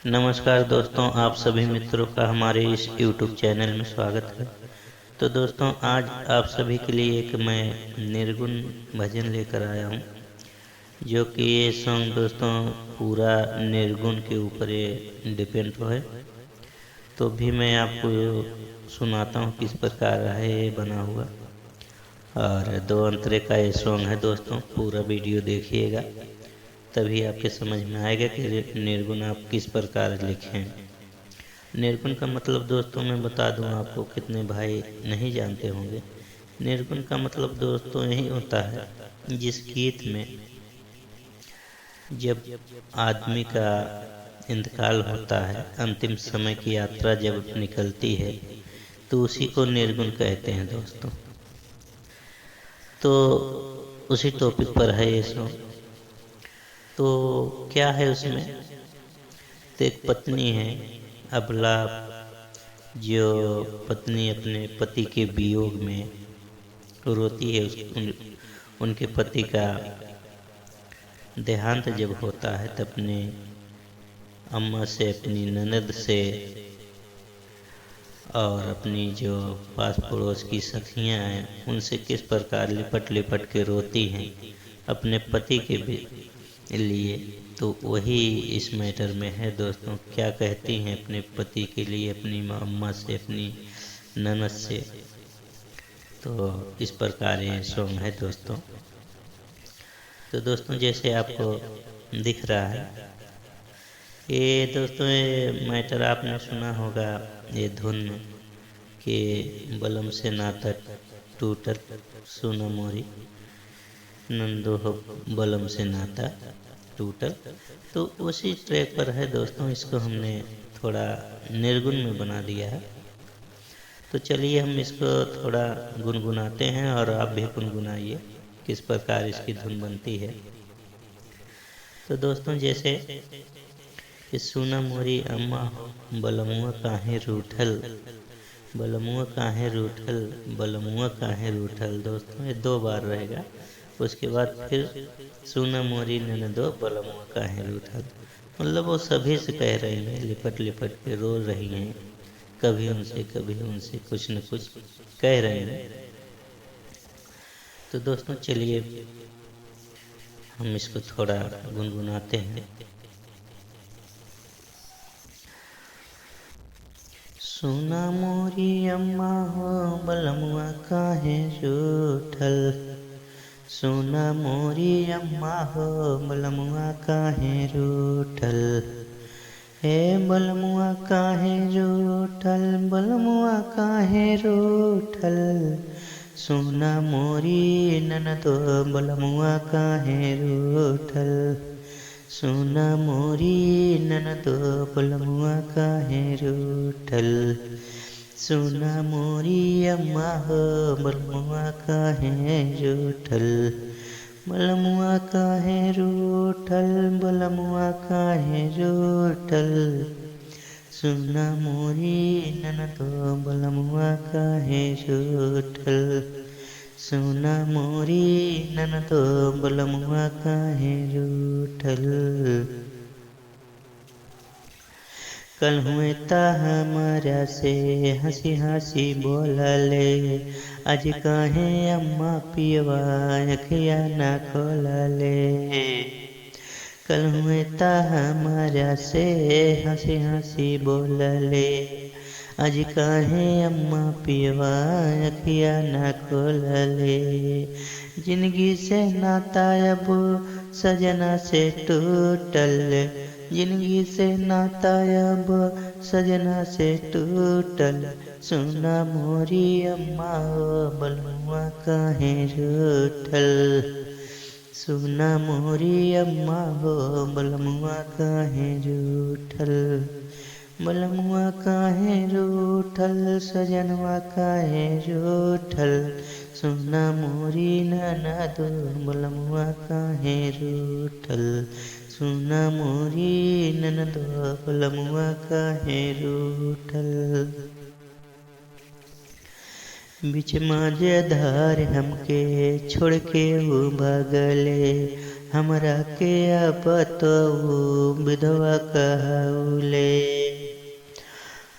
नमस्कार दोस्तों, आप सभी मित्रों का हमारे इस YouTube चैनल में स्वागत है। तो दोस्तों, आज आप सभी के लिए एक मैं निर्गुण भजन लेकर आया हूँ, जो कि ये सॉन्ग दोस्तों पूरा निर्गुण के ऊपर ये डिपेंड है। तो भी मैं आपको सुनाता हूँ किस प्रकार है ये बना हुआ। और दो अंतरे का ये सॉन्ग है दोस्तों, पूरा वीडियो देखिएगा, तभी आपके समझ में आएगा कि निर्गुण आप किस प्रकार लिखें। निर्गुण का मतलब दोस्तों मैं बता दूं आपको, कितने भाई नहीं जानते होंगे। निर्गुण का मतलब दोस्तों यही होता है, जिस गीत में जब आदमी का इंतकाल होता है, अंतिम समय की यात्रा जब निकलती है, तो उसी को निर्गुण कहते हैं दोस्तों। तो उसी टॉपिक पर है ये सॉन्ग। तो क्या है उसमें, तो एक पत्नी है अबला, जो पत्नी अपने पति के वियोग में रोती है। उनके पति का देहांत जब होता है, तब अपने अम्मा से, अपनी ननद से और अपनी जो पास पड़ोस की सखियां हैं, उनसे किस प्रकार लिपट लिपट के रोती हैं अपने पति के लिए। तो वही इस मैटर में है दोस्तों, क्या कहती हैं अपने पति के लिए, अपनी अम्मा से, अपनी ननद से। तो इस प्रकार ये सॉन्ग है दोस्तों। तो दोस्तों, जैसे आपको दिख रहा है, ये दोस्तों ये मैटर आपने सुना होगा, ये धुन के बलम से नाता टूटल, सुना मोरी नंदो हो बलम से नाता टूटल। तो उसी ट्रैक पर है दोस्तों, इसको हमने थोड़ा निर्गुण में बना दिया है। तो चलिए हम इसको थोड़ा गुनगुनाते हैं और आप भी गुनगुनाइए किस प्रकार इसकी धुन बनती है। तो दोस्तों, जैसे कि सुना मोरी अम्मा हो बलमुआ काहे रूठल, बलमुआ काहे रूठल, बलमुआ काहे रूठल। दोस्तों ये 2 बार रहेगा, उसके बाद फिर सुना मोरी ननदो बलमुआ काहे रूठल। मतलब वो सभी से कह रही हैं, लिपट लिपट के रो रही हैं, कभी उनसे कुछ न कुछ कह रही हैं। तो दोस्तों चलिए हम इसको थोड़ा गुनगुनाते हैं। सुना मोरी अम्मा हो बलमुआ काहे रूठल, सुना मोरी अम्मा हो बलमुआ काहे रूठल। हे बलमुआ काहे रूठल, बलमुआ काहे रूठल। सुना मोरी ननदो बलमुआ काहे रूठल, सुना मोरी ननदो बलमुआ काहे रूठल। सुना मोरी अम्मा हो बलमुआ काहे रूठल, बलमुआ काहे रूठल, बलमुआ काहे रूठल। सुना मोरी ननदो बलमुआ काहे रूठल, सुना मोरी ननदो बलमुआ काहे रूठल। कल हुए ता हमारा से हंसी हंसी बोलले, आज काहे अम्मा पियवा अखिया ना खोलले। कल हुए ता हमारा से हंसी हंसी बोलले, आज काहे अम्मा पियवा अखिया ना खोलले। जिंदगी से नाता अब सजना से टूटल, जिंदगी से नाता अब सजना से टूटल। सुना मोरी अम्मा हो बलमुआ काहे रूठल, सुना मोरी अम्मा हो बलमुआ काहे रूठल। बलमुआ काहे रूठल, सजनवा काहे रूठल। सुना मोरी ननदो बलमुआ काहे रूठल, सुना मोरी ननदो बलमुआ काहे रूठल। बीच माझे धार हमके छोड़ के वो भागले, हमरा के बतऊ विधवा कहूले।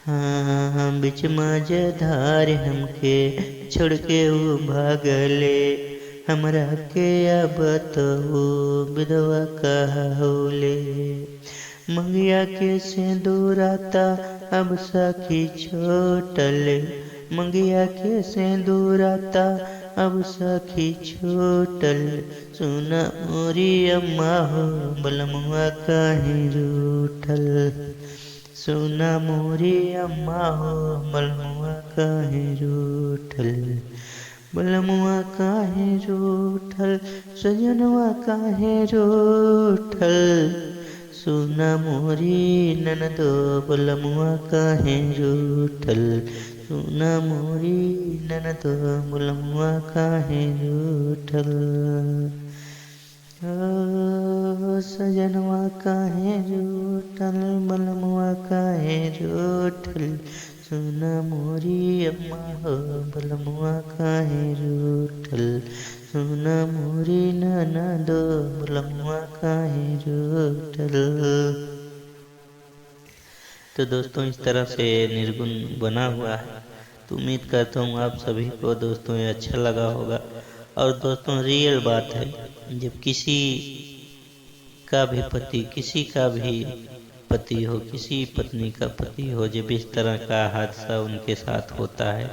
हाँ बिच मझधार हमके छोड़ के वो भागले। हमरा के बतऊ विधवा कहूले। मंगिया के सिंदूराता अब सखी छोटल। मंगिया के सिंदूराता अब सखी छोटल। सुना मोरी अम्मा हो बलमुआ काहे रूठल। सुना मोरी अम्मा हो बलमुआ काहे रूठल। बलमुआ काहे रूठल सजनवा काहे रूठल। सुना मोरी ननदो बलमुआ काहे रूठल। सुना मोरी ननदो बलमुआ काहे रूठल। ओ सजनवा काहे रूठल बलमुआ काहे रूठल। सुना मोरी अम्मा हो बलमुआ काहे रूठल। सुना मोरी ननदो बलमुआ काहे रूठल। तो दोस्तों इस तरह से निर्गुण बना हुआ है। तो उम्मीद करता हूँ आप सभी को दोस्तों ये अच्छा लगा होगा। और दोस्तों रियल बात है, जब किसी का भी पति, किसी का भी पति हो, किसी पत्नी का पति हो, जब इस तरह का हादसा उनके साथ होता है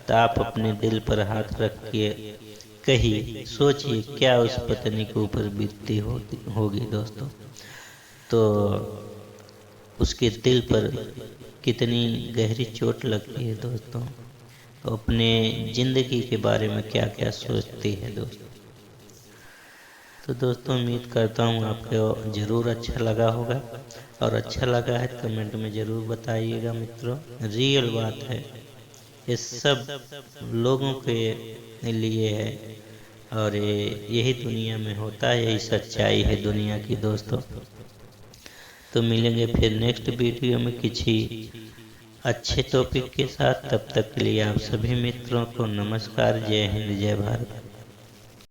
तो आप अपने दिल पर हाथ रख के कहिए, सोचिए क्या उस पत्नी के ऊपर बीतती होगी दोस्तों। तो उसके दिल पर कितनी गहरी चोट लगती है दोस्तों। तो अपने जिंदगी के बारे में क्या क्या सोचती है दोस्तों। तो दोस्तों उम्मीद करता हूँ आपको ज़रूर अच्छा लगा होगा। और अच्छा लगा है कमेंट में ज़रूर बताइएगा मित्रों। रियल बात है, ये सब लोगों के लिए है और यही दुनिया में होता है, यही सच्चाई है दुनिया की दोस्तों। तो मिलेंगे फिर नेक्स्ट वीडियो में किसी अच्छे टॉपिक के साथ। तब तक के लिए आप सभी मित्रों को नमस्कार। जय हिंद, जय भारत।